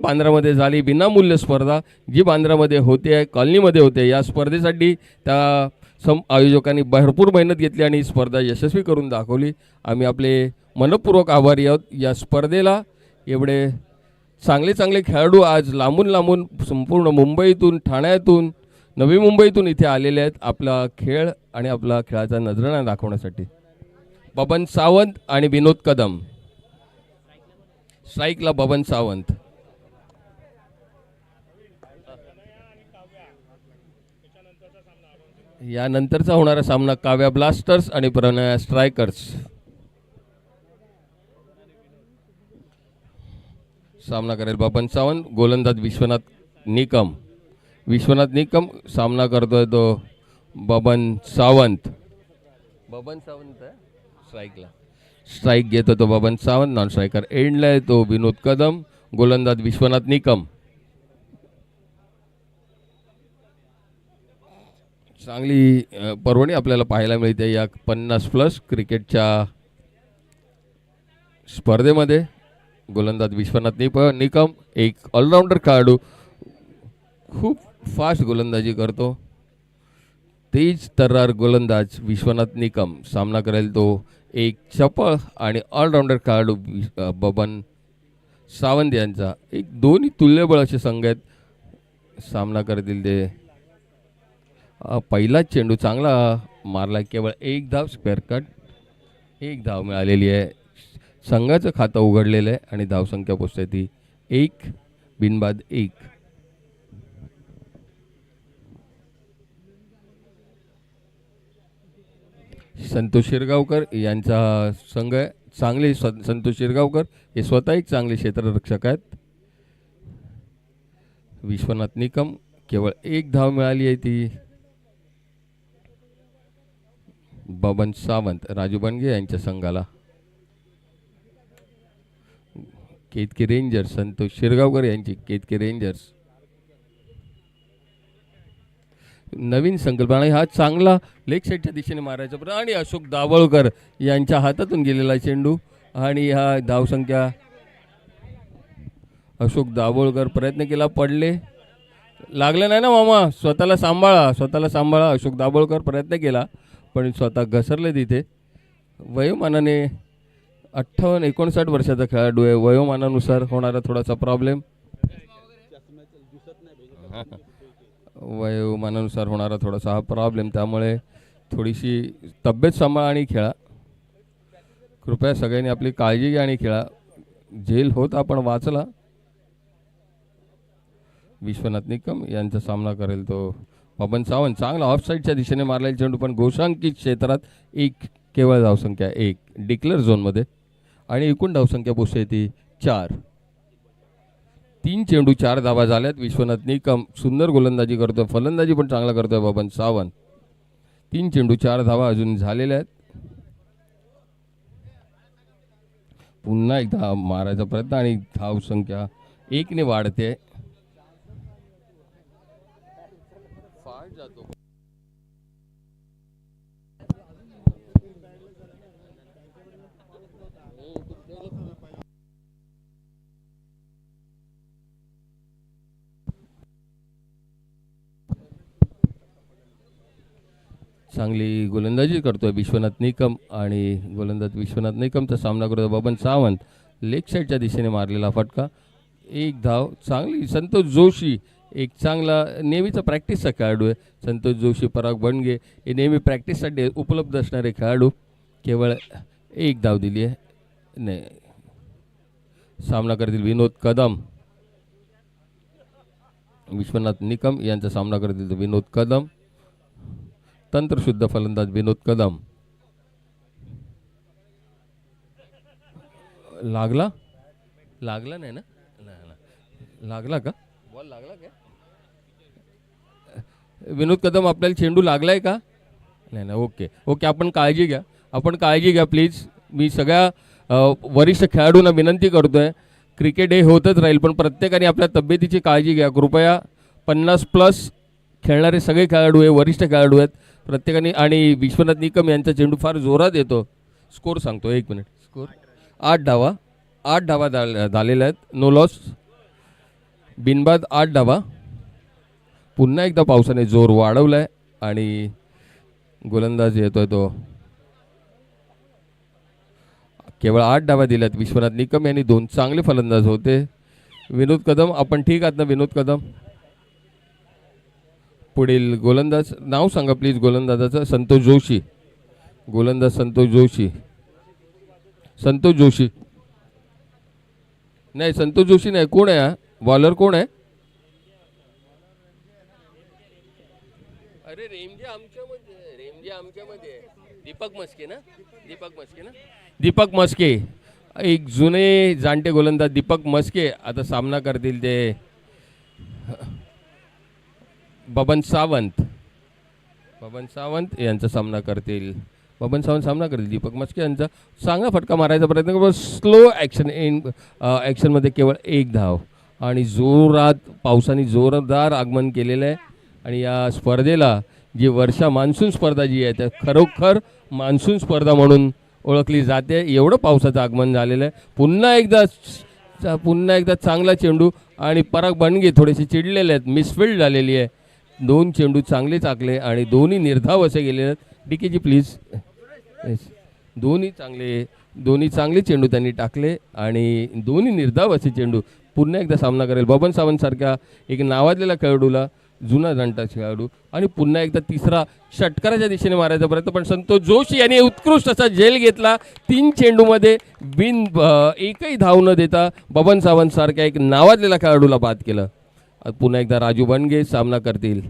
बांद्रामध्ये झाली विनामूल्य स्पर्धा, जी बांद्रामध्ये होते, कॉलनीमध्ये होते. या स्पर्धेसाठी त्या आयोजकांनी भरपूर मेहनत घेतली आणि ही स्पर्धा यशस्वी करून दाखवली. आम्ही आपले मनपूर्वक आभारी आहोत. या स्पर्धेला एवढे चांगले चांगले खेळाडू आज लांबून लांबून संपूर्ण मुंबईतून, ठाण्यातून, नवी मुंबईतून इथे आलेले आहेत आपला खेळ आणि आपला खेळाचा नजराणा दाखवण्यासाठी. बबन सावंत आणि विनोद कदम. स्ट्राईकला बबन सावंत. यानंतरचा होणारा सामना काव्या ब्लास्टर्स आणि प्रणया स्ट्रायकर्स. सामना करेल बबन सावंत, गोलंदाज विश्वनाथ निकम. विश्वनाथ निकम सामना करतोय तो बबन सावंत. बबन सावंत आहे स्ट्राईकला. स्ट्राईक घेतो तो बबन सावंत. नॉन स्ट्रायकर एंडला आहे तो विनोद कदम, गोलंदाज विश्वनाथ निकम. चांगली पर्वणी आपल्याला पाहायला मिळते या 50+ क्रिकेटच्या स्पर्धेमध्ये. गोलंदाज विश्वनाथ निकम एक ऑलराऊंडर खेळाडू, खूप फास्ट गोलंदाजी करतो. तेज तर्रार गोलंदाज विश्वनाथ निकम सामना करेल तो एक चपळ आणि ऑलराऊंडर खेळाडू बबन सावंत यांचा. एक दोन्ही तुल्यबळ असे संघ आहेत. सामना करतील ते. पहिलाच चेंडू चांगला मारला, केवळ एक धाव, स्क्वेअर कट. एक धाव मिळालेली आहे. संघाचं खातं उघडलेलं आहे आणि धावसंख्या पोचते ती 1 बिनबाद 1. संतोष शिरगावकर यांचा संघ आहे. चांगले संतोष शिरगावकर हे स्वतः एक चांगले क्षेत्ररक्षक आहेत. विश्वनाथ निकम केवळ एक धाव मिळाली आहे ती. बबन सावंत राजू बनगे यांच्या संघाला. केतकी रेंजर्स संतोष शिरगावकर यांची केतकी रेंजर्स. नवीन संकल्पना. हा चांगला लेग साईडच्या दिशेने मारायचा आणि अशोक दाभोळकर यांच्या हातातून गेलेला चेंडू आणि हा धावसंख्या. अशोक दाभोळकर प्रयत्न केला, पडले, लागलं नाही ना मामा. स्वतःला सांभाळा, स्वतःला सांभाळा. अशोक दाभोळकर प्रयत्न केला पण स्वतः घसरले तिथे. वयोमानाने 58-59 वर्षाचा खेळाडू आहे. वयोमानानुसार होणारा थोडासा प्रॉब्लेम. वयोमानानुसार होणारा थोडासा हा प्रॉब्लेम, त्यामुळे थोडीशी तब्येत सांभाळा आणि खेळा. कृपया सगळ्यांनी आपली काळजी घ्या आणि खेळा. झेल होत आपण वाचला. विश्वनाथ निकम यांचा सामना करेल तो बबन सावंत. चांगला ऑफ साईडच्या दिशेने मारलेला चेंडू पण घोषांकित क्षेत्रात एक, केवळ धावसंख्या 1 डिक्लेअर झोनमध्ये आणि एकूण धावसंख्या पोचते ती 4. 3 चेंडू 4 धावा झाल्यात. विश्वनाथ निकम सुंदर गोलंदाजी करतोय, फलंदाजी पण चांगला करतोय बबन सावंत. 3 चेंडू 4 धावा अजून झालेल्या आहेत. पुन्हा एकदा मारायचा प्रयत्न आणि धावसंख्या 1 ने वाढते. चांगली गोलंदाजी करतोय विश्वनाथ निकम आणि गोलंदाज विश्वनाथ निकमचा सामना करतोय बबन सावंत. लेग साईडच्या दिशेने मारलेला फटका, एक धाव. चांगली संतोष जोशी एक चांगला नेहमीचा प्रॅक्टिसचा खेळाडू आहे. संतोष जोशी, पराग बनगे हे नेहमी प्रॅक्टिससाठी उपलब्ध असणारे खेळाडू. केवळ एक धाव दिली आहे. नाही, सामना करतील विनोद कदम. विश्वनाथ निकम यांचा सामना करतील विनोद कदम. तंत्रशुद्ध फलंदाज विनोद कदम. लागला नाही ना? लागला का? बॉल लागला का? विनोद कदम आपल्याला चेंडू लागलाय का? नाही. ओके आपण काळजी घ्या प्लीज. मी सगळ्या वरिष्ठ खेळाडूंना विनंती करतोय, क्रिकेट हे होतच राहील पण प्रत्येकाने आपल्या तब्येतीची काळजी घ्या कृपया. 50+ खेळणारे सगळे खेळाडू हे वरिष्ठ खेळाडू आहेत प्रत्येकाने. आणि विश्वनाथ निकम यांचा चेंडू फार जोरात येतो. स्कोर सांगतो, 1 मिनिट. स्कोर 8 धावा झालेल्या आहेत. No loss. बिनबाद 8 धावा. पुन्हा एकदा पावसाने जोर वाढवलाय आणि गोलंदाज येतोय तो. केवळ 8 धावा दिल्यात विश्वनाथ निकम यांनी. 2 चांगले फलंदाज होते. विनोद कदम, आपण ठीक आहात ना विनोद कदम? पुढील गोलंदाज नाव सांगा प्लीज गोलंदाजाचं. संतोष जोशी. गोलंदाज संतोष जोशी. संतोष जोशी नाही, संतोष जोशी नाही. कोण आहे? बॉलर कोण आहे? अरे रेमजे आमच्यामध्ये दीपक मस्के ना. दीपक मस्के, एक जुने जाणते गोलंदाज दीपक मस्के आता सामना करतील ते बबन सावंत यांचा सामना करतील. दीपक मस्के यांचा चांगला फटका मारायचा प्रयत्न करतो. स्लो ॲक्शनमध्ये केवळ 1 धाव आणि पावसाने जोरदार आगमन केलेलं आहे. आणि या स्पर्धेला जी वर्षा मान्सून स्पर्धा जी आहे त्या खरोखर मान्सून स्पर्धा म्हणून ओळखली जाते. एवढं पावसाचं आगमन झालेलं आहे. पुन्हा एकदा चांगला चेंडू आणि पराग बनगे थोडेसे चिडलेले आहेत. मिसफिल्ड झालेली आहे. 2 चेंडू चांगले चाकले आणि दोन्ही निर्धाव असे गेलेले आहेत. DKG please. दोन्ही चांगले चेंडू त्यांनी टाकले आणि दोन्ही निर्धाव असे चेंडू. पुन्हा एकदा सामना करेल बबन सावंत सारख्या एक नावाजलेला खेळाडूला, जुना जाणता खेळाडू. आणि पुन्हा एकदा तिसरा षटकाराच्या दिशेने मारायचा प्रयत्न, पण संतोष जोशी यांनी उत्कृष्ट असा झेल घेतला. 3 चेंडूमध्ये एकही धाव न देता बबन सावंत सारख्या एक नावाजलेला खेळाडूला बाद केलं. पुन्हा एकदा राजू बनगे सामना करतील.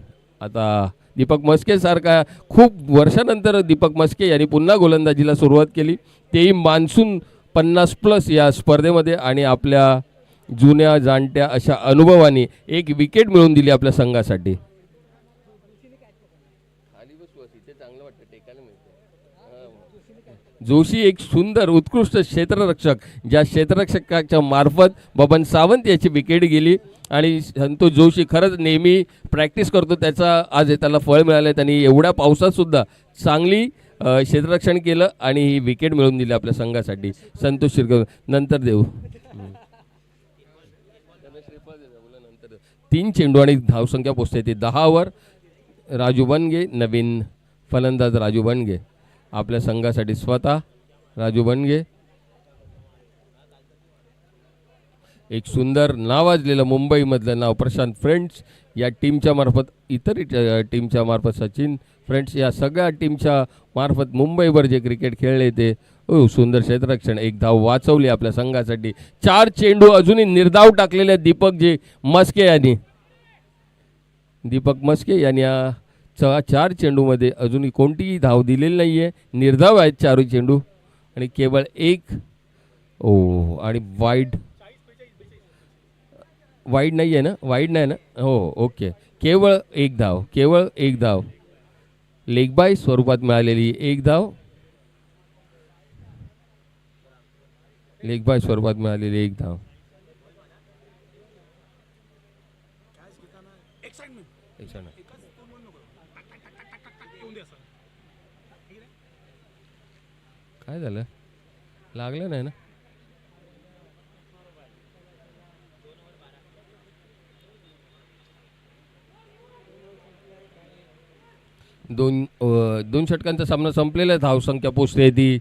आता दीपक मस्के सारखा खूप वर्षानंतर दीपक मस्के यांनी पुन्हा गोलंदाजीला सुरुवात केली, तेही मान्सून 50+ या स्पर्धेमध्ये. आणि आपल्या जुन्या जाणत्या अशा अनुभवाने एक विकेट मिळवून दिली आपल्या संघासाठी. जोशी एक सुंदर उत्कृष्ट क्षेत्ररक्षक, ज्या क्षेत्ररक्षकाच्या मार्फत बबन सावंत याची विकेट गेली. आणि संतोष जोशी खरंच नेहमी प्रॅक्टिस करतो, त्याचा आज त्याला फळ मिळालं. त्यांनी एवढ्या पावसात सुद्धा चांगली क्षेत्ररक्षण केलं आणि ही विकेट मिळवून दिली आपल्या संघासाठी. संतोष शिरकर नंतर देऊ. 3 चेंडू आणि धावसंख्या पोचते ती 10वर. राजू बनगे, नवीन फलंदाज राजू बनगे आपल्या संघासाठी स्वतः. राजू बनगे एक सुंदर नावाजलेलं मुंबईमधलं नाव. प्रशांत फ्रेंड्स या टीमच्या मार्फत, इतर टीमच्या मार्फत, सचिन फ्रेंड्स या सगळ्या टीमच्या मार्फत मुंबईवर जे क्रिकेट खेळले ते सुंदर क्षेत्ररक्षण. 1 धाव वाचवली आपल्या संघासाठी. 4 चेंडू अजूनही निर्धाव टाकलेले दीपक मस्के यांनी या 4 चेंडूमध्ये अजूनही कोणतीही धाव दिलेली नाही आहे. निर्धाव आहेत 4 चेंडू आणि केवळ 1 आणि वाईड नाही आहे ना. वाईड नाही ना. हो ओके. केवळ 1 धाव. लेग बाय स्वरूपात मिळालेली 1 धाव. काय झालं? लागलं नाही ना. 2 षटकांचा सामना संपलेला आहे. धावसंख्या पोचते ती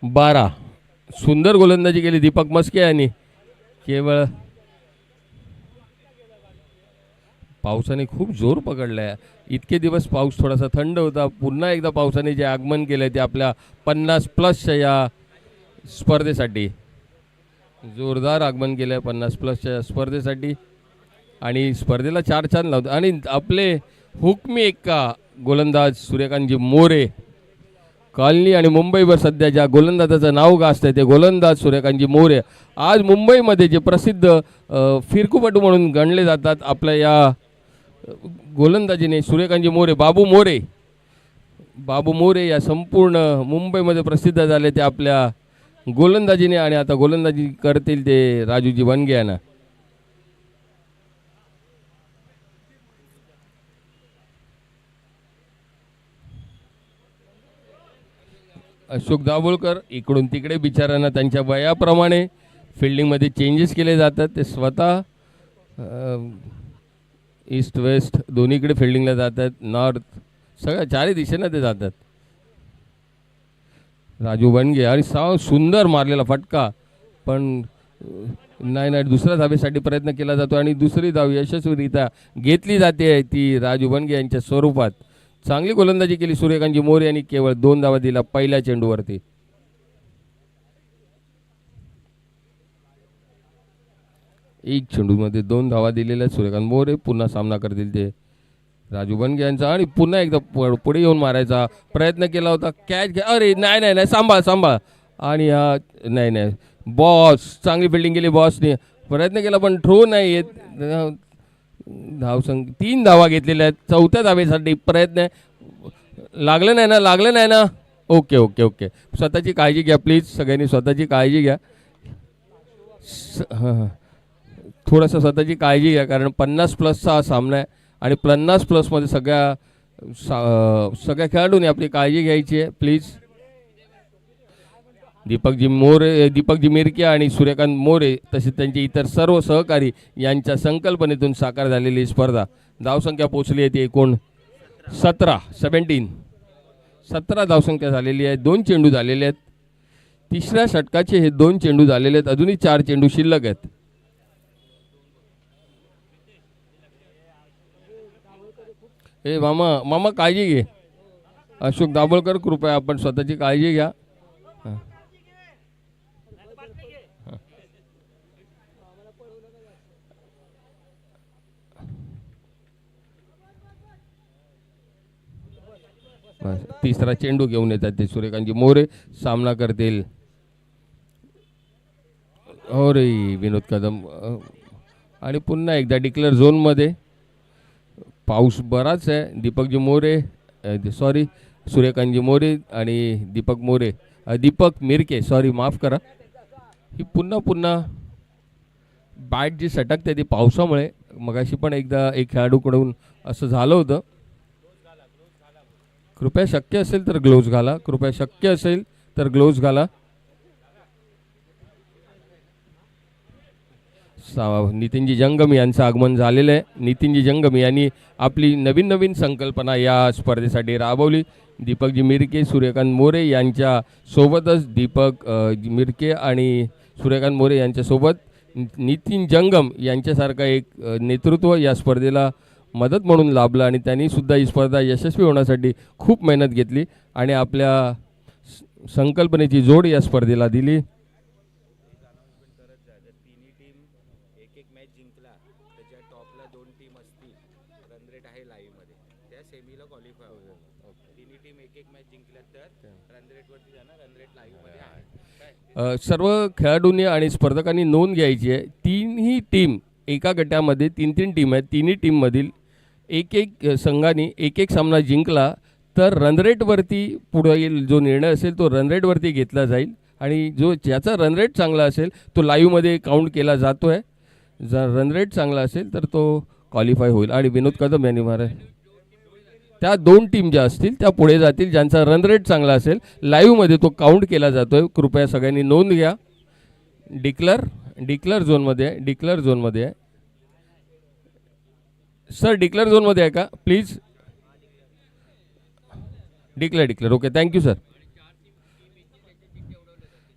12. सुंदर गोलंदाजी केली दीपक मस्के यांनी. केवळ पावसाने खूप जोर पकडलाय. इतके दिवस पाऊस थोडासा थंड होता. पुन्हा एकदा पावसाने जे आगमन केलंय ते आपल्या 50+ या स्पर्धेसाठी जोरदार आगमन केलंय. 50+ या स्पर्धेसाठी आणि स्पर्धेला 4 चांद लावतो. आणि आपले हुकमी एक्का गोलंदाज सूर्यकांतजी मोरे, कॉलनी आणि मुंबईवर सध्या ज्या गोलंदाजाचं नाव गाजतंय ते गोलंदाज सूर्यकांतजी मोरे आज मुंबईमध्ये जे प्रसिद्ध फिरकूपटू म्हणून गणले जातात, आपल्या या गोलंदाजीने सूर्यकांतजी मोरे, बाबू मोरे या संपूर्ण मुंबईमध्ये प्रसिद्ध झाले ते आपल्या गोलंदाजीने. आणि आता गोलंदाजी करतील ते राजूजी बनगे यांना. अशोक दाभोळकर इकडून तिकडे बिचारांना त्यांच्या वयाप्रमाणे फिल्डिंगमध्ये चेंजेस केले जातात. ते स्वतः ईस्ट वेस्ट दोन्हीकडे फिल्डिंगला जातात, नॉर्थ सगळ्या चारही दिशेनं ते जातात. राजू बनगे आणि सुंदर मारलेला फटका, पण नाही दुसऱ्या धावेसाठी प्रयत्न केला जातो आणि दुसरी धाव यशस्वीरित्या घेतली जाते ती राजू बनगे यांच्या स्वरूपात. चांगली गोलंदाजी केली सूर्यकांतजी मोरे यांनी, केवळ 2 धावा दिला पहिल्या चेंडूवरती. एक चेंडूमध्ये 2 धावा दिलेल्या सूर्यकांत मोरे. पुन्हा सामना करतील ते राजू बनगे यांचा आणि पुन्हा एकदा पुढे येऊन मारायचा प्रयत्न केला होता. कॅच घ्या, अरे नाही सांभाळ आणि नाही बॉस, चांगली फिल्डिंग केली बॉसने, प्रयत्न केला पण थ्रो नाही येत. धावसंख्या 3 धावा घेतलेल्या आहेत. चौथ्या धावेसाठी प्रयत्न, लागलं नाही ना. ओके स्वतःची काळजी घ्या प्लीज, सगळ्यांनी स्वतःची काळजी घ्या. हां थोडंसं स्वतःची काळजी घ्या, कारण 50+ हा सामना आहे आणि 50+ सगळ्या खेळाडूंनी आपली काळजी घ्यायची आहे प्लीज. दीपकजी मिरके आणि सूर्यकांत मोरे तसेच त्यांचे इतर सर्व सहकारी यांच्या संकल्पनेतून साकार झालेली स्पर्धा. धावसंख्या पोचली आहे ती एकूण 17 धावसंख्या झालेली आहे. 2 चेंडू झालेले आहेत. तिसऱ्या षटकाचे हे 2 चेंडू झालेले आहेत. अजूनही 4 चेंडू शिल्लक आहेत. ए मामा काळजी घे. अशोक दाभोळकर कृपया आपण स्वतःची काळजी घ्या. तिसरा चेंडू घेऊन येतात ते सूर्यकांतजी मोरे, सामना करतील. अरे विनोद कदम आणि पुन्हा एकदा डिक्लेअर झोनमध्ये. पाऊस बराच आहे. सूर्यकांतजी मोरे आणि दीपक मिरके माफ करा. ही पुन्हा बॅट जी सटकते ती पावसामुळे. मगाशी पण एकदा एक खेळाडूकडून असं झालं होतं. कृपया शक्य असेल तर ग्लोव्ज घाला. नितीनजी जंगम यांचं आगमन झालेलं आहे. नितीनजी जंगम यांनी आपली नवीन संकल्पना या स्पर्धेसाठी राबवली. दीपकजी मिरके, सूर्यकांत मोरे यांच्या सोबतच मिरके आणि सूर्यकांत मोरे यांच्यासोबत नितीन जंगम यांच्यासारखा एक नेतृत्व या स्पर्धेला मदत म्हणून लाभलं आणि त्यांनी सुद्धा ही स्पर्धा यशस्वी होण्यासाठी खूप मेहनत घेतली आणि आपल्या संकल्पनेची जोड या स्पर्धेला दिली. सर्व खेळाडूंनी आणि स्पर्धकांनी नोंद घ्यायची आहे. तीनही टीम एका गटामध्ये 3 टीम आहेत. तिन्ही टीममधील एक संघाने एक सामना जिंकला तर रनरेटवरती पुढील जो निर्णय असेल तो रनरेटवरती घेतला जाईल आणि ज्याचा रनरेट चांगला असेल तो लाईव्हमध्ये काउंट केला जातो आहे. जर रनरेट चांगला असेल तर तो क्वालिफाय होईल. आणि विनोद कदम यांनी त्या 2 टीम ज्या असतील त्या पुढे जातील ज्यांचा रनरेट चांगला असेल. लाईव्हमध्ये तो काउंट केला जातो आहे. कृपया सगळ्यांनी नोंद घ्या. डिक्लेअर झोनमध्ये आहे सर. डिक्लेअर झोनमध्ये आहे का please? Declare okay thank you sir.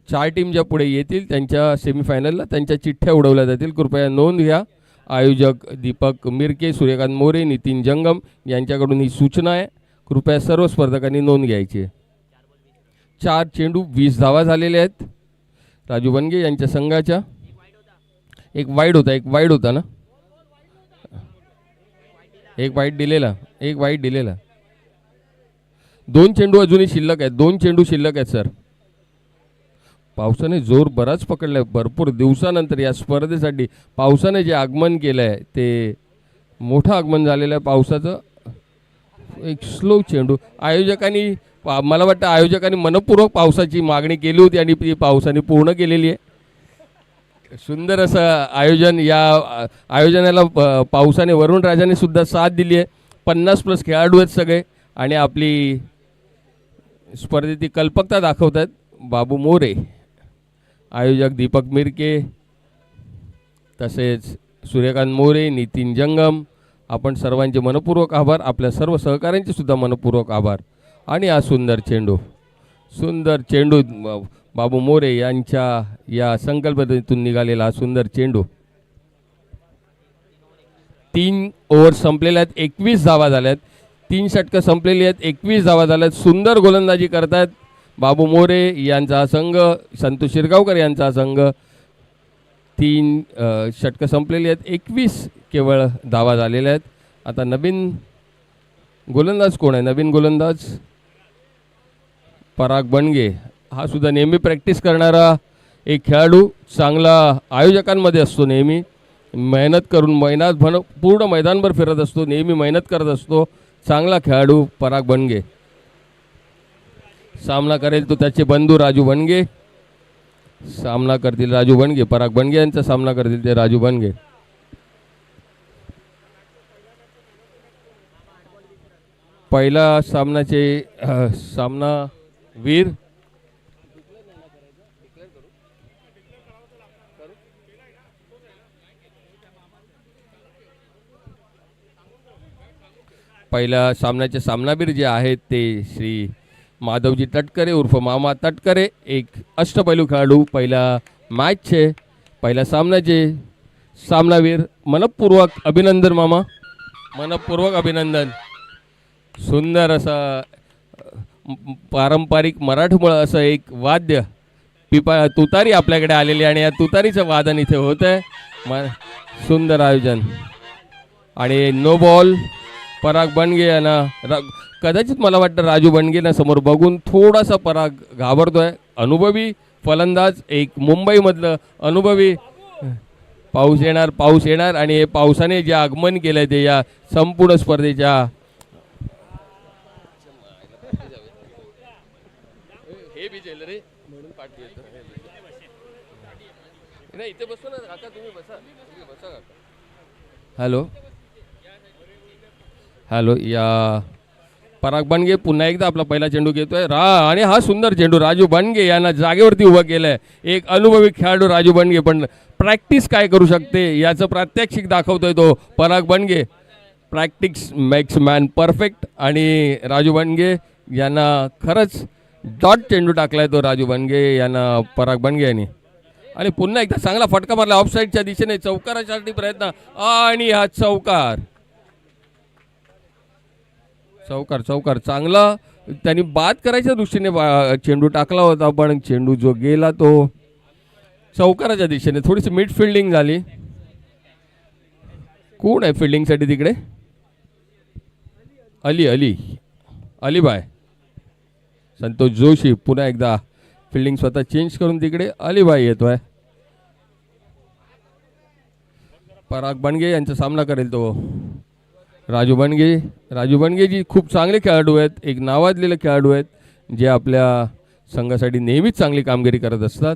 4 team ज्या पुढे येतील त्यांच्या सेमीफायनलला त्यांच्या चिठ्ठ्या उडवल्या जातील. कृपया नोंद घ्या. आयोजक दीपक मिरके, सूर्यकांत मोरे, नितीन जंगम यांच्याकडून ही सूचना आहे. कृपया सर्व स्पर्धकांनी नोंद घ्यायची आहे. 4 चेंडू 20 धावा झालेल्या आहेत राजू बनगे यांच्या संघाच्या. एक वाईड होता ना. एक वाईट दिलेला. 2 चेंडू अजूनही शिल्लक आहेत. 2 चेंडू शिल्लक आहेत सर. पावसाने जोर बराच पकडलाय. भरपूर दिवसानंतर या स्पर्धेसाठी पावसाने जे आगमन केलं आहे ते मोठं आगमन झालेलं आहे पावसाचं. एक स्लो चेंडू. मला वाटतं आयोजकांनी मनपूर्वक पावसाची मागणी केली होती आणि ती पावसाने पूर्ण केलेली आहे. सुंदर असं आयोजन. या आयोजनाला पावसाने वरुण राजाने सुद्धा साथ दिली आहे. 50+ खेळाडू आहेत सगळे आणि आपली स्पर्धेची कल्पकता दाखवत आहेत. बाबू मोरे, आयोजक दीपक मिरके, तसेच सूर्यकांत मोरे, नितीन जंगम, आपण सर्वांचे मनपूर्वक आभार. आपल्या सर्व सहकाऱ्यांचे सुद्धा मनपूर्वक आभार. आणि हा सुंदर चेंडू बाबू मोरे यांच्या या संकल्पनेतून निघालेला हा सुंदर चेंडू. 3 ओव्हर संपलेल्या आहेत, 21 धावा झाल्यात. 3 षटकं संपलेली आहेत, 21 धावा झाल्यात. सुंदर गोलंदाजी करतात बाबू मोरे यांचा संघ, संतोष शिरगावकर यांचा संघ. 3 षटकं संपलेली आहेत, 21 केवळ धावा झालेल्या आहेत. आता नवीन गोलंदाज कोण आहे? नवीन गोलंदाज पराग बनगे. हा सुद्धा नेहमी प्रॅक्टिस करणारा एक खेळाडू, चांगला आयोजकांमध्ये असतो, नेहमी मेहनत करून पूर्ण मैदानभर फिरत असतो, नेहमी मेहनत करत असतो. चांगला खेळाडू पराग बनगे. सामना करेल तो त्याचे बंधू राजू बनगे. सामना करतील राजू बनगे. पराग बनगे यांचा सामना करतील ते राजू बनगे. पहिला सामनावीर पहिल्या सामन्याचे सामनावीर जे आहेत ते श्री माधवजी तटकरे उर्फ मामा तटकरे, एक अष्टपैलू खेळाडू. पहिल्या मॅचचे पहिल्या सामन्याचे सामनावीर. मनपूर्वक अभिनंदन मामा, मनपूर्वक अभिनंदन. सुंदर असा पारंपरिक मराठमोळं असं एक वाद्य तुतारी आपल्याकडे आलेली आणि या तुतारीचं वादन इथे होतं आहे. सुंदर आयोजन. आणि नो बॉल. पराग बनगे यांना कदाचित मला वाटतं राजू बनगेना समोर बघून थोडासा पराग घाबरतोय. अनुभवी फलंदाज, एक मुंबईमधलं अनुभवी. पाऊस येणार आणि हे पावसाने जे आगमन केलंय ते या संपूर्ण स्पर्धेच्या इथे बसतो ना काका, तुम्ही बसा. हॅलो या पराग बनगे पुन्हा एकदा आपला पहिला चेंडू घेतोय आणि हा सुंदर चेंडू राजू बनगे यांना जागेवरती उभं केलंय. एक अनुभवी खेळाडू राजू बनगे, पण प्रॅक्टिस काय करू शकते याचं प्रात्यक्षिक दाखवतोय तो पराग बनगे. Practice makes man perfect. आणि राजू बनगे यांना खरंच डॉट चेंडू टाकलाय तो राजू बनगे यांना पराग बनगे यांनी. आणि पुन्हा एकदा चांगला फटका मारला ऑफसाईडच्या दिशेने. चौकारासाठी प्रयत्न आणि हा चौकार चांगला त्यांनी बाद करायच्या दृष्टीने चेंडू टाकला होता, पण चेंडू जो गेला तो चौकाराच्या दिशेने. थोडीशी मिड फिल्डिंग झाली. कोण आहे फिल्डिंगसाठी तिकडे? अलीबाय संतोष जोशी. पुन्हा एकदा फिल्डिंग स्वतः चेंज करून तिकडे अलीबाई येतोय. पराग बनगे यांचा सामना करेल तो राजू बनगे जी खूप चांगले खेळाडू आहेत, एक नावाजलेले खेळाडू आहेत, जे आपल्या संघासाठी नेहमीच चांगली कामगिरी करत असतात.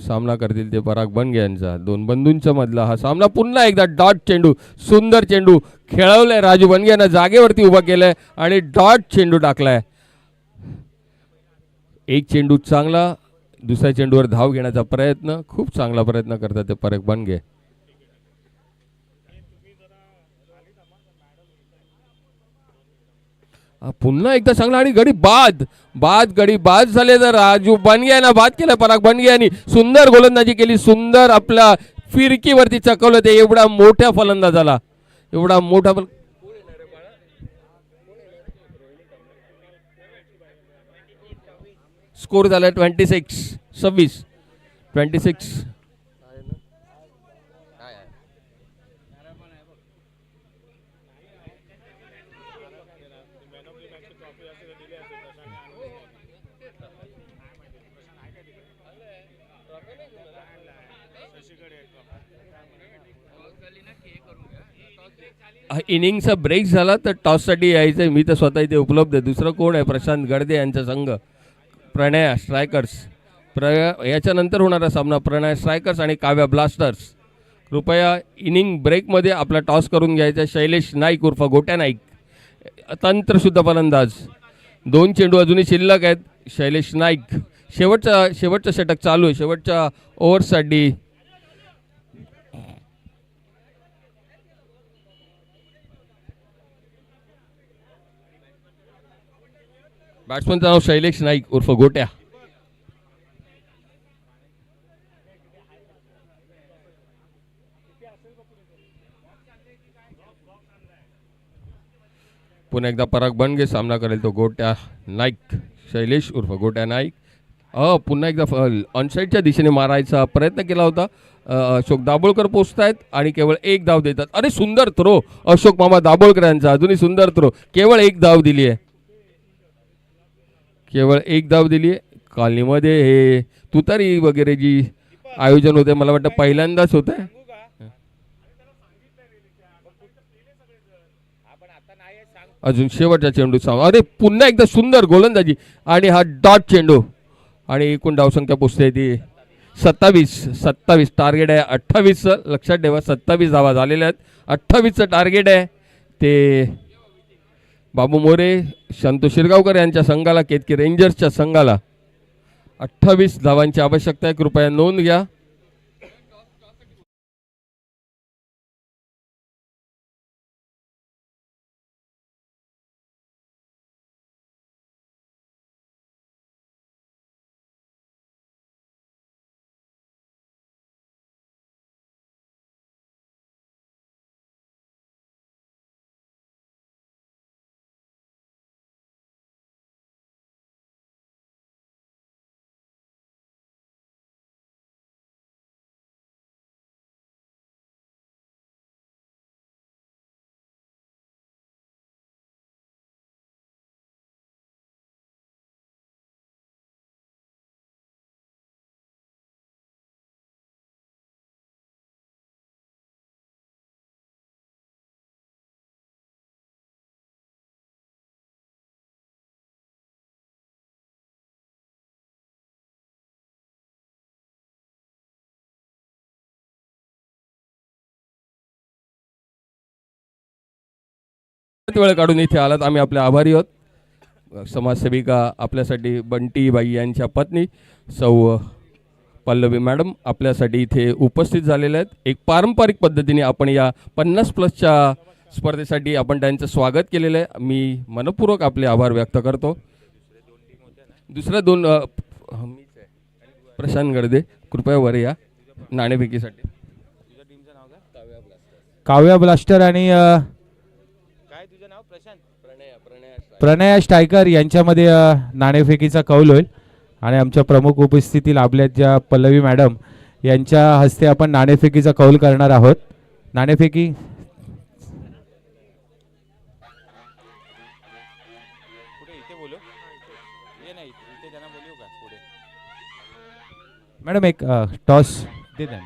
सामना करतील ते पराग बनगे यांचा. दोन बंधूंच्या मधला हा सामना. पुन्हा एकदा डॉट चेंडू, सुंदर चेंडू खेळवलाय राजू बनगे यांना, जागेवरती उभा केलाय आणि डॉट चेंडू टाकलाय. एक चेंडू चांगला, दुसऱ्या चेंडूवर धाव घेण्याचा प्रयत्न, खूप चांगला प्रयत्न करतात ते पराग बनगे. पुन्हा एकदा चांगला आणि गडी बाद झाले तर राजू बनगे यांना बाद केला पराग बनगे यांनी. सुंदर गोलंदाजी केली, सुंदर आपल्या फिरकीवरती चकवलं ते एवढा मोठ्या फलंदाजाला. स्कोर झाला 26. इनिंगचा ब्रेक झाला तर टॉससाठी यायचं आहे. मी तर स्वतः इथे उपलब्ध आहे. दुसरं कोण आहे? प्रशांत गडदे यांचा संघ प्रणया स्ट्रायकर्स. याच्यानंतर होणारा सामना प्रणया स्ट्रायकर्स आणि काव्या ब्लास्टर्स. कृपया इनिंग ब्रेकमध्ये आपला टॉस करून घ्यायचा. शैलेश नाईक उर्फ गोट्या नाईक, तंत्रशुद्ध फलंदाज. 2 चेंडू अजूनही शिल्लक आहेत. शैलेश नाईक शेवटचं षटक चालू आहे, शेवटच्या ओव्हरसाठी. बॅट्समनचं नाव शैलेश नाईक उर्फ गोट्या. पुन्हा एकदा पराग बनगे सामना करेल तो गोट्या नाईक, शैलेश उर्फ गोट्या नाईक. पुन्हा एकदा ऑनसाईडच्या दिशेने मारायचा प्रयत्न केला होता. अशोक दाभोळकर पोचतायत आणि केवळ एक धाव देतात. अरे सुंदर थ्रो अशोक मामा दाभोळकर यांचा, अजूनही सुंदर थ्रो. केवळ एक धाव दिली आहे, केवळ एक धाव दिली आहे. कॉलनीमध्ये हे तुतारी वगैरे जी आयोजन होते मला वाटतं पहिल्यांदाच होत आहे. अजून शेवटचा चेंडू अरे पुन्हा एकदा सुंदर गोलंदाजी आणि हा डॉट चेंडू आणि एकूण धावसंख्या पोचते ती 27. टार्गेट आहे 28चं, लक्षात ठेवा 27 धावा झालेल्या आहेत. 28चं टार्गेट आहे. ते बाबू मोरे, संतोष शिरगावकर यांच्या संघाला, केतकी रेंजर्सच्या संघाला 28 धावांची आवश्यकता आहे. कृपया नोंद घ्या. वेळ काढून इथे आलात आम्ही आपले आभारी आहोत. समाजसेविका आपल्यासाठी बंटी बाई यांच्या पत्नी सौ पल्लवी मॅडम आपल्यासाठी इथे उपस्थित झालेल्या आहेत. एक पारंपरिक पद्धतीने आपण या 50+ स्पर्धेसाठी आपण त्यांचं स्वागत केलेलं आहे. मी मनपूर्वक आपले आभार व्यक्त करतो. दुसऱ्या दोन प्रशांत गडदे कृपया वर या नाणेफेकीसाठी. काव्या ब्लास्टर आणि प्रणया स्ट्रायकर यांच्यामध्ये नाणेफेकीचा कौल होईल आणि आमच्या प्रमुख उपस्थिती लाभल्यात ज्या पल्लवी मॅडम यांच्या हस्ते आपण नाणेफेकीचा कौल करणार आहोत. नाणेफेकी मॅडम एक टॉस दे द्या.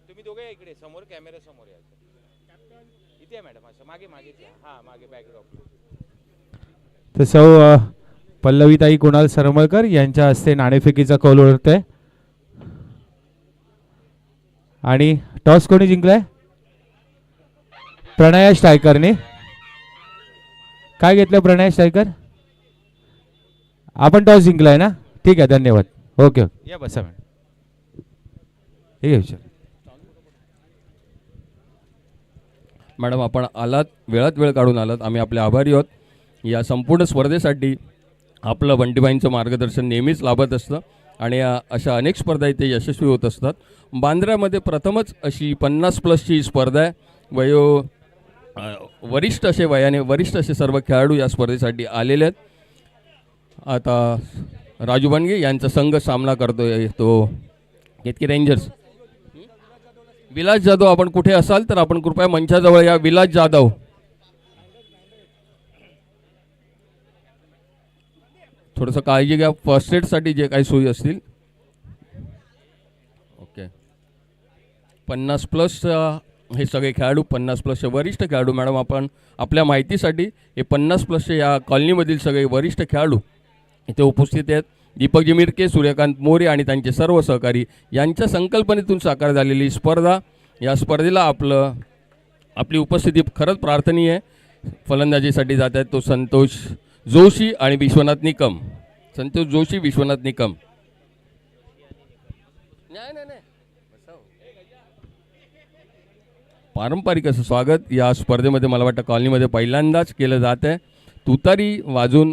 तुम्ही दोघे इकडे समोर कॅमेरा समोर या. इथे मॅडम असं मागे मागे हा मागे बॅकड्रॉप. तर सौ पल्लवीताई कुणाल सरमळकर यांच्या हस्ते नाणेफेकीचा कौल होतोय आणि टॉस कोणी जिंकलाय? प्रणया स्ट्रायकरने. काय घेतलं प्रणया स्ट्रायकर? आपण टॉस जिंकलाय ना? ठीक आहे, धन्यवाद. ओके ओके, या बसा मॅडम. हे विचार मॅडम आपण आलात, वेळात वेळ काढून आलात, आम्ही आपले आभारी आहोत. या संपूर्ण स्पर्धेसाठी आपलं बंटीबाईंचं मार्गदर्शन नेहमीच लाभत असतं आणि अशा अनेक स्पर्धा इथे यशस्वी होत असतात. बांद्र्यामध्ये प्रथमच अशी 50+ स्पर्धा आहे. वरिष्ठ असे वयाने वरिष्ठ असे सर्व खेळाडू या स्पर्धेसाठी आलेले आहेत. आता राजू बनगे यांचा संघ सामना करतोय तो केतकी रेंजर्स. विलास जाधव आपण कुठे असाल तर आपण कृपया मंचाजवळ या. विलास जाधव, थोडंसं काळजी घ्या, फर्स्ट एडसाठी जे काही सोयी असतील. ओके, 50+ हे सगळे खेळाडू, 50+ वरिष्ठ खेळाडू. मॅडम आपण आपल्या माहितीसाठी हे 50+ या कॉलनीमधील सगळे वरिष्ठ खेळाडू इथे उपस्थित आहेत. दीपकजी मिरके, सूर्यकांत मोरे आणि त्यांचे सर्व सहकारी यांच्या संकल्पनेतून साकार झालेली स्पर्धा. या स्पर्धेला आपली उपस्थिती खरंच प्रार्थनीय आहे. फलंदाजीसाठी जात आहेत तो संतोष जोशी आणि विश्वनाथ निकम. संतोष जोशी, विश्वनाथ निकम. नाही पारंपरिक असं स्वागत या स्पर्धेमध्ये मला वाटतं कॉलनीमध्ये पहिल्यांदाच केलं जात आहे. तुतारी वाजून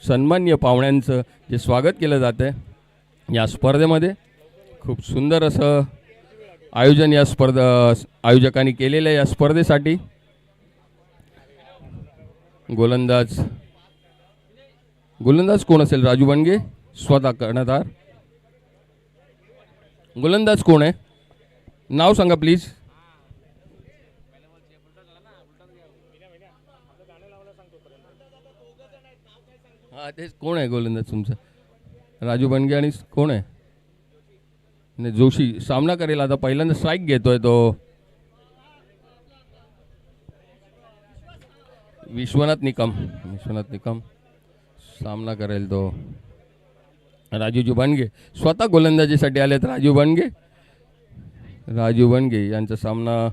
सन्मान्य पाहुण्यांचं जे स्वागत केलं जातं आहे या स्पर्धेमध्ये. खूप सुंदर असं आयोजन या आयोजकांनी केलेलं आहे या स्पर्धेसाठी. गोलंदाज कोण असेल? राजू बनगे स्वतः कर्णधार. गोलंदाज कोण आहे? नाव सांगा प्लीज. हां तेच कोण आहे गोलंदाज तुमचं? राजू बनगे आणि कोण आहे? नाही जोशी सामना करेल आता. पहिल्यांदा स्ट्राईक घेतोय तो. विश्वनाथ निकम सामना करेल तो. राजूजी बनगे स्वतः गोलंदाजीसाठी आलेत. राजू बनगे यांचा सामना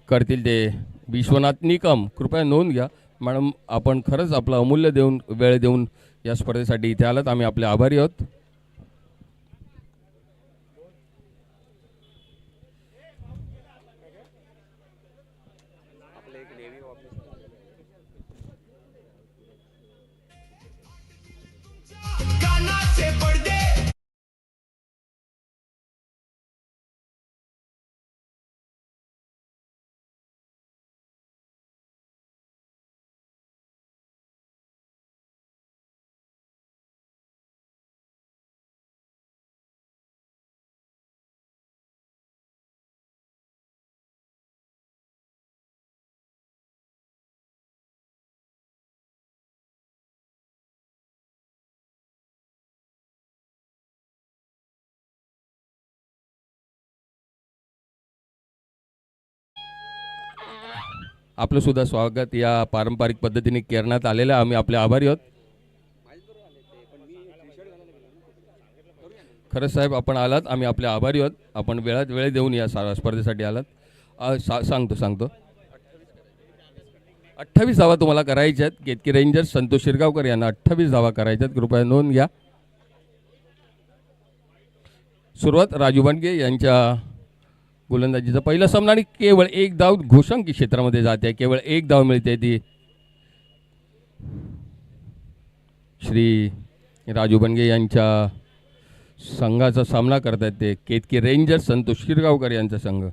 करतील ते विश्वनाथ निकम. कृपया नोंद घ्या मॅडम, आपण खरंच आपला अमूल्य वेळ देऊन या स्पर्धेसाठी इथे आलात. आम्ही आपले आभारी आहोत. आपलं सुद्धा स्वागत या पारंपरिक पद्धतीने करण्यात आलेलं आहे. आम्ही आपले आभारी आहोत. खरंच साहेब आपण आलात, आम्ही आपले आभारी आहोत. आपण वेळात वेळ देऊन या स्पर्धेसाठी आलात. सांगतो 28 धावा तुम्हाला करायच्या आहेत. केतकी रेंजर्स संतोष शिरगावकर यांना 28 धावा करायच्या आहेत. कृपया नोंद घ्या. सुरुवात राजू बनगे यांच्या गोलंदाजीचा पहिला सामना आणि केवळ एक धाव घोषांकी क्षेत्रामध्ये जाते. केवळ एक धाव मिळते ती श्री राजू बनगे यांच्या संघाचा सामना करतात ते केतकी रेंजर्स संतोष शिरगावकर यांचा संघ.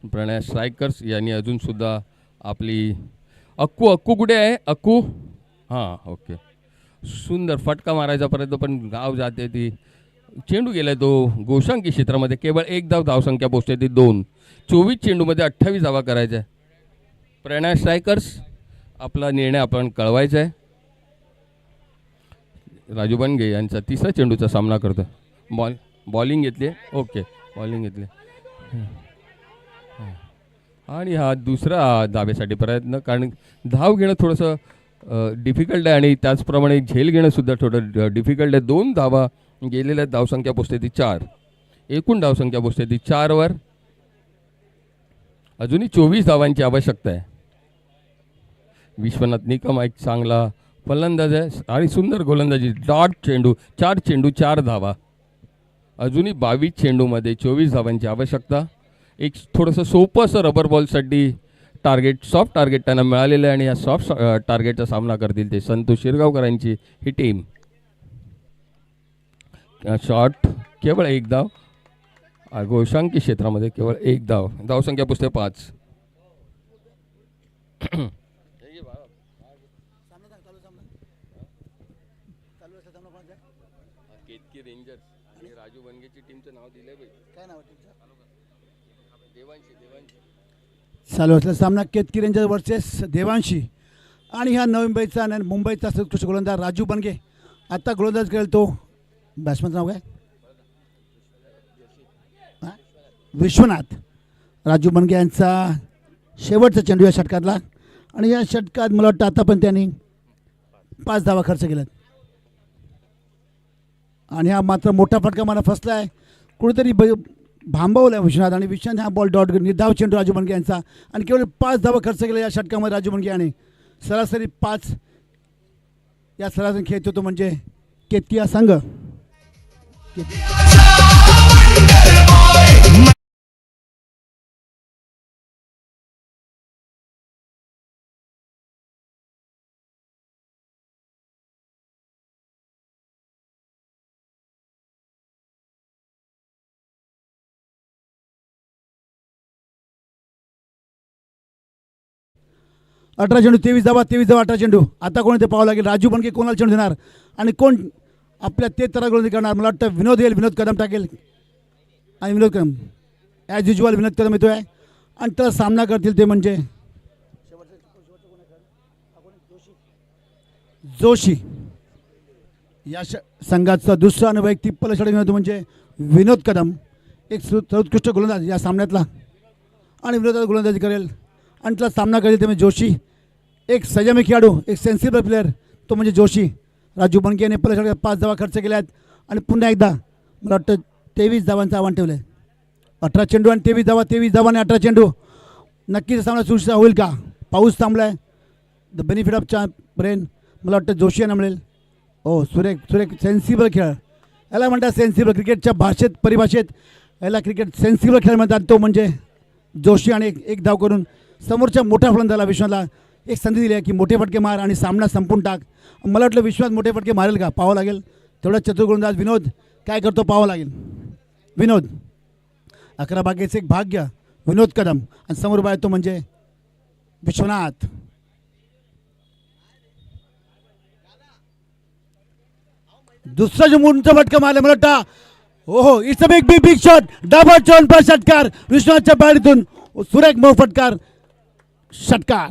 प्रणय स्ट्रायकर्स यांनी अजून सुद्धा आपली अक्कू कुठे आहे? अक्कू हां ओके. सुंदर फटका मारायचा प्रयत्न पण गाव जाते ती. चेंडू गेलाय तो घोषांकी क्षेत्रामध्ये. केवळ एक धावसंख्या पोहोचते ती 2. 24 चेंडूमध्ये 28 धावा करायच्या आहे. प्रणय स्ट्रायकर्स आपला निर्णय आपण कळवायचा आहे. राजू बनगे यांचा तिसरा चेंडूचा सामना करतो. बॉलिंग घेतली. ओके बॉलिंग घेतली आणि हा दुसरा धाब्यासाठी प्रयत्न. कारण धाव घेणं थोडंसं डिफिकल्ट आहे आणि त्याचप्रमाणे झेल घेणं सुद्धा थोडं डिफिकल्ट आहे. 2 धावा गेलेल्या धावसंख्या पोचते ती 4. एकूण धावसंख्या पोचते ती 4वर. अजूनही 24 धावांची आवश्यकता आहे. विश्वनाथ निकम एक चांगला फलंदाज आहे आणि सुंदर गोलंदाजी. डॉट चेंडू 4 चेंडू 4 धावा. अजूनही 22 चेंडूमध्ये 24 धावांची आवश्यकता. एक थोडंसं सोपं असं रबर बॉलसाठी टार्गेट सॉफ्ट टार्गेट त्यांना मिळालेलं आहे आणि या सॉफ्ट टार्गेटचा सामना करतील ते संतोष शिरगावकरांची ही टीम. शॉट केवळ एक धाव. घोषांकी क्षेत्रामध्ये केवळ एक धाव. धावसंख्या पुसते 5. केतकी रेंजर्स आणि राजू बनगेची टीमचं नाव दिलंय बाई. काय नाव आहे तुमचं? देवांशी. चालू असलेला सामना केतकी रेंजर्स वर्सेस देवांशी आणि ह्या नवी मुंबईचा आणि मुंबईचा सर्वोत्कृष्ट गोलंदाज राजू बनगे. आता गोलंदाज करेल तो बॅट्समनचं नाव काय? विश्वनाथ. राजू बनगे यांचा शेवटचा चेंडू या षटकातला आणि या षटकात मला वाटतं आता पण त्यांनी 5 धावा खर्च केल्यात आणि हा मात्र मोठा फटका मला फसला आहे. कुठेतरी भांबवला आहे विश्वनाथ आणि विश्वनाथ हा बॉल डॉट निर्धाव चेंडू राजू बनगे यांचा आणि केवळ 5 धावा खर्च केल्या या षटकामध्ये राजू बनगे याने. सरासरी 5 या सरासरी खेळतो तो म्हणजे केतकी हा संघ. 18 चेंडू 23 धावा 18 चेंडू. आता कोणी ते पाहावं लागेल. राजू बनके कोणाला चेंडू देणार आणि कोण आपल्या ते तरा गोलंदाजी करणार. मला वाटतं विनोद येईल, विनोद कदम टाकेल आणि विनोद कदम ॲज युजल विनोद कदम येतो आहे आणि त्याला सामना करतील ते म्हणजे जोशी. या संघाचा दुसरा आणि वैयक्तिक पलषट घेऊन म्हणजे विनोद कदम, एक सर्वोत्कृष्ट गोलंदाज या सामन्यातला आणि विनोदाचा गोलंदाजी करेल आणि त्याला सामना करेल ते म्हणजे जोशी. एक संयमी खेळाडू, एक सेन्सिबल प्लेअर तो म्हणजे जोशी. राजू बनके याने पलषट 5 धावा खर्च केल्या आहेत आणि पुन्हा एकदा मला वाटतं 23 धावांचं आव्हान ठेवलं आहे. 18 चेंडू आणि 23 धावा आणि 18 चेंडू. नक्कीच सामना सुरक्षित होईल का? पाऊस थांबला आहे. द बेनिफिट ऑफ ब्रेन मला वाटतं जोशी यांना मिळेल. हो, सुरेख सुरेख सेन्सिबल खेळ याला म्हणतात. सेन्सिबल क्रिकेटच्या भाषेत परिभाषेत याला क्रिकेट सेन्सिबल खेळ म्हणतात. तो म्हणजे जोशी आणि एक धाव करून समोरच्या मोठ्या फलंदाला विश्वासला एक संधी दिली आहे की मोठे फटके मार आणि सामना संपून टाक. मला वाटलं विश्वास मोठे फटके मारेल का? पाहावं लागेल. तेवढा चतुर गोलंदाज विनोद काय करतो पाहावं लागेल. विनोद 11 भाग्याचं एक भाग्य विनोद कदम आणि समोर बाहेर तो म्हणजे विश्वनाथ. दुसरा जो उंच फटका मारला मला वाटतं हो it's a big big big shot. Double चौन षटकार विश्वनाथच्या बाहेरीतून सुरेख मऊ फटकार षटकार.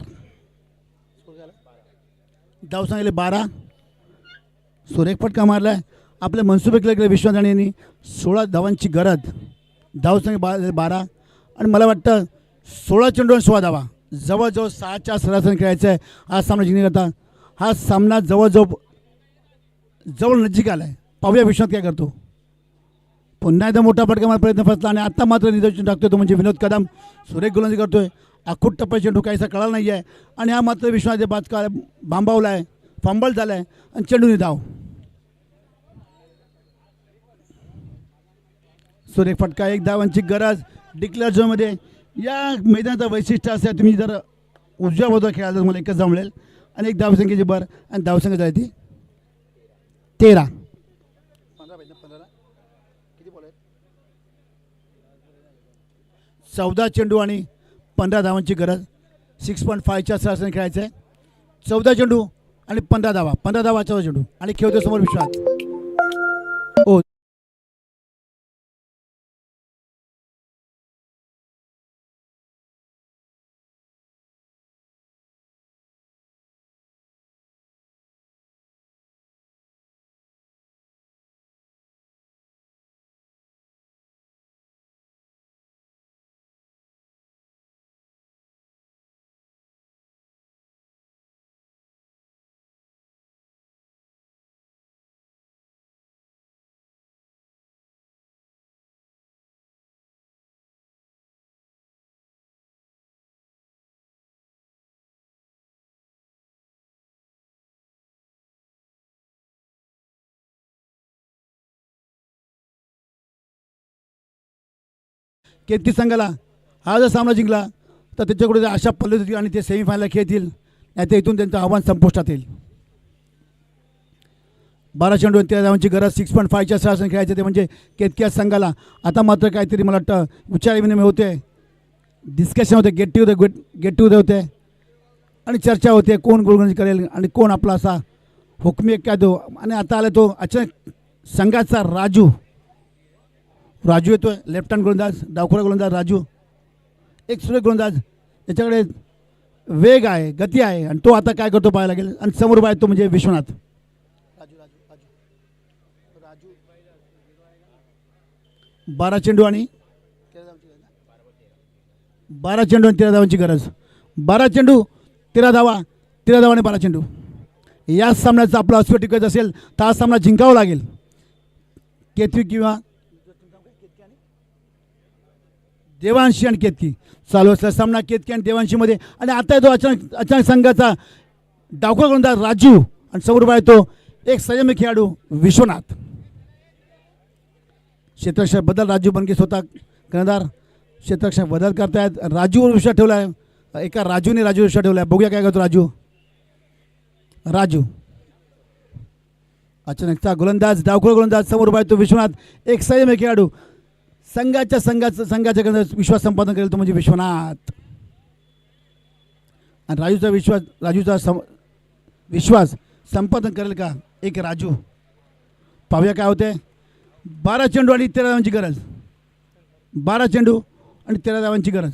धाव सांगितले 12. सुरेख फटका मारलाय. आपले मनसुबे केले गेले विश्वनाथ यांनी 16 धावांची गरज. धाव सांगितले 12 आणि मला वाटतं 16 चेंडू आणि 16 धावा. जवळजवळ 6च्या सरासरी खेळायचं आहे हा सामना जिंकण्याकरता. हा सामना जवळ नजीक आला आहे. पाहूया विश्वनाथ काय करतो. पुन्हा एकदा मोठा फटका मारा प्रयत्न फसला आणि आता मात्र निदर्शन टाकतोय तो म्हणजे विनोद कदम. सुरेख गोलंदाजी करतोय. आखूट टप्पा चेंडू काहीसा कळाला नाही आहे आणि हा मात्र विश्वनाथ बाजका भांबावला आहे, फंबल झाला आहे आणि चेंडूने धाव. सुरेख फटका, 1 धावांची गरज डिक्लेअर झोनमध्ये. या मैदानाचं वैशिष्ट्य असं आहे तुम्ही जर उजव्या बाजूला खेळाल तर मला एकच धाव मिळेल आणि 1 धावसंख्येची भर आणि धावसंख्या झाली ती 13. 14 चेंडू आणि 15 धावांची गरज. 6.5च्या सरासरी खेळायचं आहे. 14 चेंडू आणि 15 धावा. 15 धावा 14 चेंडू आणि खेळतो समोर विश्वास. हो, केतकी संघाला हा जर सामना जिंकला तर त्याच्याकडे अशा पद्धती होती आणि ते सेमीफायनल खेळतील. नाही तर इथून त्यांचं आव्हान संपुष्टात येईल. 12 चेंडू 13 धावांची गरज. 6.5च्या सरासरी खेळायचं ते म्हणजे केतकी संघाला. आता मात्र काहीतरी मला वाटतं विचारविनिमय होते, डिस्कशन होते, गेट टू होते आणि चर्चा होते कोण गोलंदाजी करेल आणि कोण आपला असा हुकमी काय तो. आणि आता आला तो अचानक संघाचा राजू येतोय. लेफ्ट हँड गोलंदाज, डावखुरा गोलंदाज राजू. एक सुरेख गोलंदाज, त्याच्याकडे वेग आहे, गती आहे आणि तो आता काय करतो पाहायला लागेल. आणि समोर बाहेर तो म्हणजे विश्वनाथ. 12 चेंडू आणि 13 धावांची गरज. 12 चेंडू 13 धावा, 13 धावा आणि 12 चेंडू. या सामन्याचा आपला अस्तित्व टिकायचं असेल तर हा सामना जिंकावा लागेल. केतकी किंवा देवांशी आणि केतकी चालू असलेला सामना केतकी आणि देवांशीमध्ये. आणि आता येतो अचानक संघाचा डावखुरा गोलंदाज राजू आणि समोर बाहेर तो एक संयमी खेळाडू विश्वनाथ. क्षेत्ररक्षक बदल राजू बनके स्वतः कर्णधार क्षेत्ररक्षक बदल करतायत. राजूवर विश्वास ठेवला आहे. एका राजूने विश्वास ठेवला आहे. बघूया काय करतो राजू. अचानकचा गोलंदाज, डावखुरा गोलंदाज, समोर बाहेर तो विश्वनाथ, एक संयमी खेळाडू. संघाच्या विश्वास संपादन करेल तो म्हणजे विश्वनाथ. आणि राजूचा विश्वास संपादन करेल का एक राजू. पाहूया काय होते. 12 चेंडू आणि 13 धावांची गरज. 12 चेंडू आणि 13 धावांची गरज.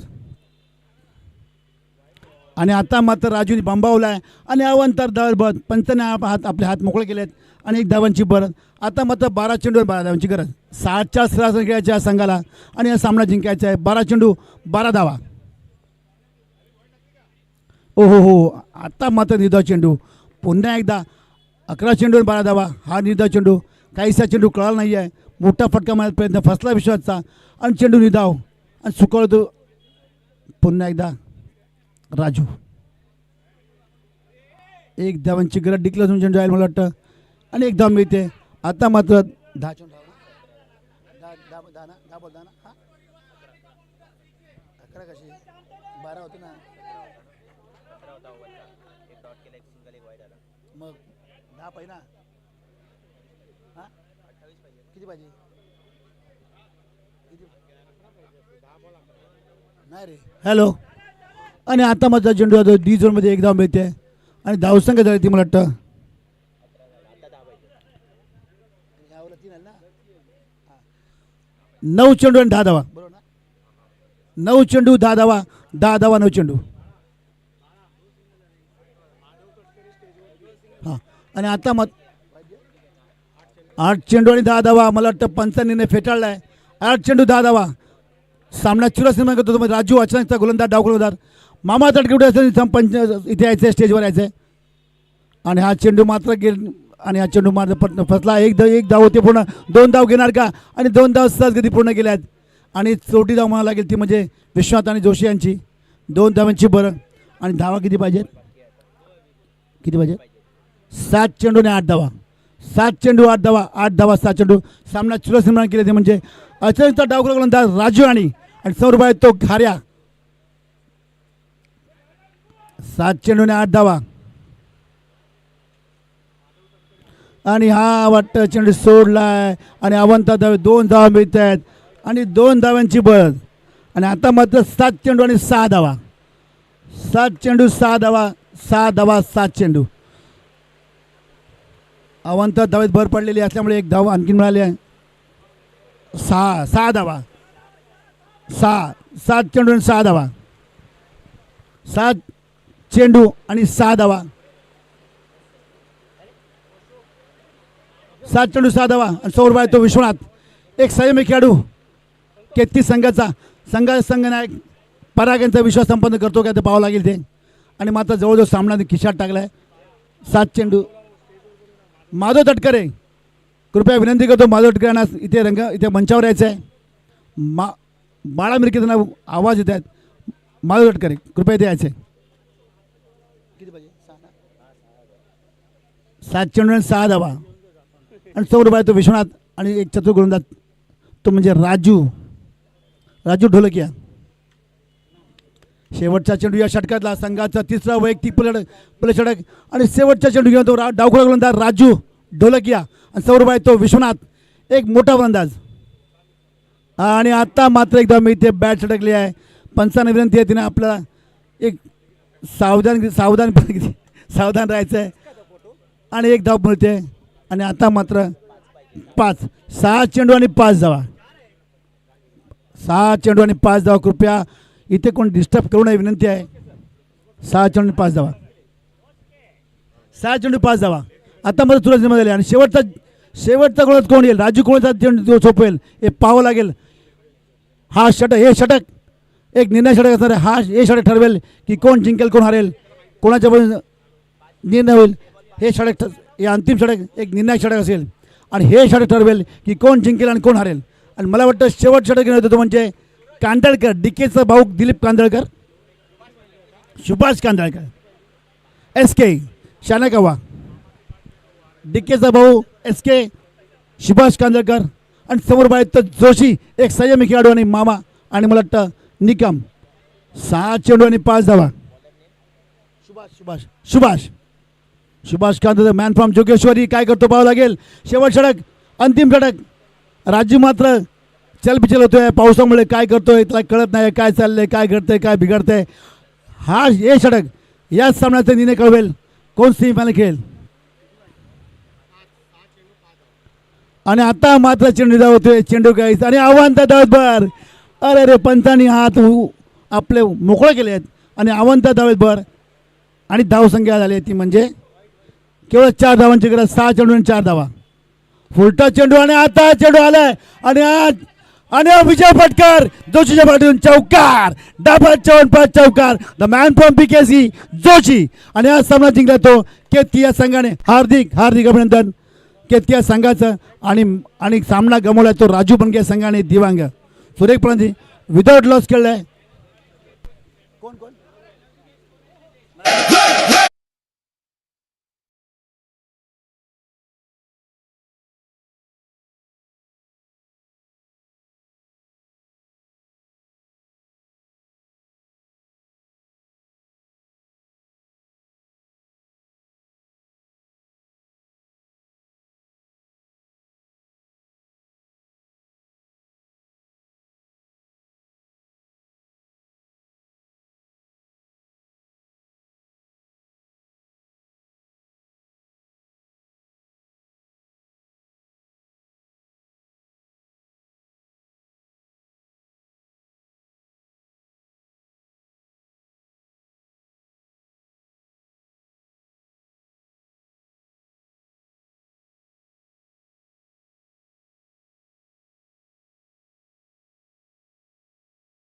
आणि आता मात्र राजूने बंबावला आहे आणि अवंतर धाव पंचाने आपले हात मोकळे केलेत आणि 1 धावांची बरं. आता मात्र 12 चेंडू आणि 12 धावांची गरज. 60च्या सरासरी खेळायच्या संघाला आणि हा सामना जिंकायचा आहे. 12 चेंडू 12 धावा. हो आता मात्र निर्धाव चेंडू. पुन्हा एकदा 11 चेंडू आणि 12 धावा. हा निर्धाव चेंडू. काहीसा चेंडू कळाला नाही आहे. मोठा फटका मारण्याचा प्रयत्न फसला विश्वासचा आणि चेंडू निर्धाव आणि सुकवतो पुन्हा एकदा राजू. 1 धावांची गरज डिक्लेअर होऊन चेंडू आहे मला वाटतं आणि 1 धाव मिळते. आता मात्र 10 चेंडू 11 कशी 12 होते ना मग 10 पाहिजे ना. हां किती पाहिजे नाही रे. हॅलो. आणि आता माझा चेंडू होतो डी झोनमध्ये 1 धाव मिळते आणि धावसंख्या झाली ती मला वाटतं 9 चेंडू आणि 10 धावा. बरोबर ना. 9 चेंडू 10 धावा. 10 धावा 9 चेंडू. हां आणि आता मग 8 चेंडू आणि 10 धावा. मला वाटतं पंचांनी फेटाळला आहे. 8 चेंडू 10 धावा. सामना चुरस निर्माण करतो. मग राजू अचानकचा गोलंदाज डाव गोलंदाज मामा तटकेवडे असेल पंच इथे यायचं स्टेजवर यायचं आणि हा चेंडू मात्र गेल आणि हा चेंडू मात्र पटन फसला. एक धाव होते पूर्ण. 2 धाव घेणार का आणि 2 धाव सहजगती पूर्ण केल्यात आणि चौथी धाव म्हणावं लागेल ती म्हणजे विश्वनाथ आणि जोशी यांची. 2 धावांची बरं आणि धावा किती पाहिजेत 7 चेंडू आणि 8 धावा. 7 चेंडू 8 धावा. 8 धावा 7 चेंडू. सामना चुरस निर्माण केले ते म्हणजे अचानकचा डाव गोलंदाज राजू आणि समोर तो घाऱ्या. 7 चेंडू आणि 8 धावा आणि हा वाटतं चेंडू सोडलाय आणि अवंता धावे 2 धावा मिळत आहेत आणि 2 धाव्यांची बळद. आणि आता मात्र 7 चेंडू आणि 6 धावा. 7 चेंडू 6 धावा. 6 धावा 7 चेंडू. अवंत धावेत भर पडलेली असल्यामुळे 1 धाव आणखी मिळाली आहे. 6 धावा. 7 चेंडू आणि 6 धावा. 7 चेंडू आणि 6 धावा. 7 चेंडू 6 धावा आणि सौरभ तो विश्वनाथ एक संयमी खेळाडू. 33 संघनायक पराग यांचा विश्वास संपन्न करतो का ते पाहावं लागेल ते. आणि मात्र जवळजवळ सामना खिशात टाकला आहे. 7 चेंडू. माधव तटकरे कृपया विनंती करतो माधव तटकरे यांना इथे मंचावर यायचं आहे. बाळा मिरके त्यांना आवाज येत आहेत. माधव तटकरे कृपया इथे यायचं आहे. 7 चेंडू आणि 6 धावा आणि सौरभ तो विश्वनाथ आणि एक चतुर गोलंदाज तो म्हणजे राजू ढोलकिया. शेवटचा चेंडू या षटकातला संघाचा 3रा वैयक्तिक षटक आणि शेवटचा चेंडू घेऊन तो डावखोळा गोलंदाज राजू ढोलकिया आणि सौरभ तो विश्वनाथ एक मोठा गोलंदाज. आणि आता मात्र एकदा मी ते बॅट षटकली आहे. पंचांना विनंती आहे तिने आपल्याला एक सावधान राहायचं आहे आणि 1 धाव मिळते. आणि आता मात्र 6 चेंडू आणि 5 धावा. 6 चेंडू आणि 5 धावा. कृपया इथे कोण डिस्टर्ब करू नये विनंती आहे. 6 चेंडू आणि 5 धावा. 6 चेंडू 5 धावा. आता मात्र तुरंत झाले आणि शेवटचा गोलंदाज कोण येईल राजू कोणचा चेंडू झोपेल हे पाहावं लागेल. हे षटक एक निर्णय षटक असणार आहे. हे षटक ठरवेल की कोण जिंकेल कोण हारेल कोणाच्या निर्णय होईल. हे षटक हे अंतिम षटक एक निर्णायक षटक असेल आणि हे षटक ठरवेल की कोण जिंकेल आणि कोण हारेल. आणि मला वाटतं शेवट षटक घेऊन येतो तो म्हणजे कांदळकर डिकेचा भाऊ दिलीप कांदळकर सुभाष कांदळकर SK शानाकावा डिकेचा भाऊ SK सुभाष कांदळकर आणि समोर बाहेर जोशी एक संयमी खेळाडू आणि मामा आणि मला वाटतं निकम. 6 चेंडू आणि 5 धावा. सुभाष कांदळकर मॅन फ्रॉम जोगेश्वरी काय करतो पाहावं लागेल. शेवट षटक अंतिम षटक. राजू मात्र चलबिचल होतोय पावसामुळे काय करतोय त्याला कळत नाही काय चाललंय काय घडतंय काय बिघडतंय. हे याच सामन्याचा निर्णय कळवेल कोण सेमीफायनल खेळेल. आणि आता मात्र चेंडू धावतोय, चेंडू काहीच आणि आव्हान त्या धावत बर. अरे रे पंचांनी हात आपले मोकळे केले आहेत आणि आव्हान त्या धावेत बर. आणि धावसंख्या झाली ती म्हणजे केवळ 4 धावांची गरज. 6 चेंडू आणि 4 धावा. फुलटा चेंडू आणि आता चेंडू आलाय आणि विजय फटकार जोशीच्या पाठीतून चौकार. डाबा 54 चौकार. The man from BKC Joshi. आणि हा सामना जिंकला तो केतकी या संघाने. हार्दिक हार्दिक अभिनंदन केतकी या संघाचं. आणि सामना गमावला तो राजू बनगे या संघाने. दिवांग सुरेखपणे विदाउट लॉस खेळलाय. कोण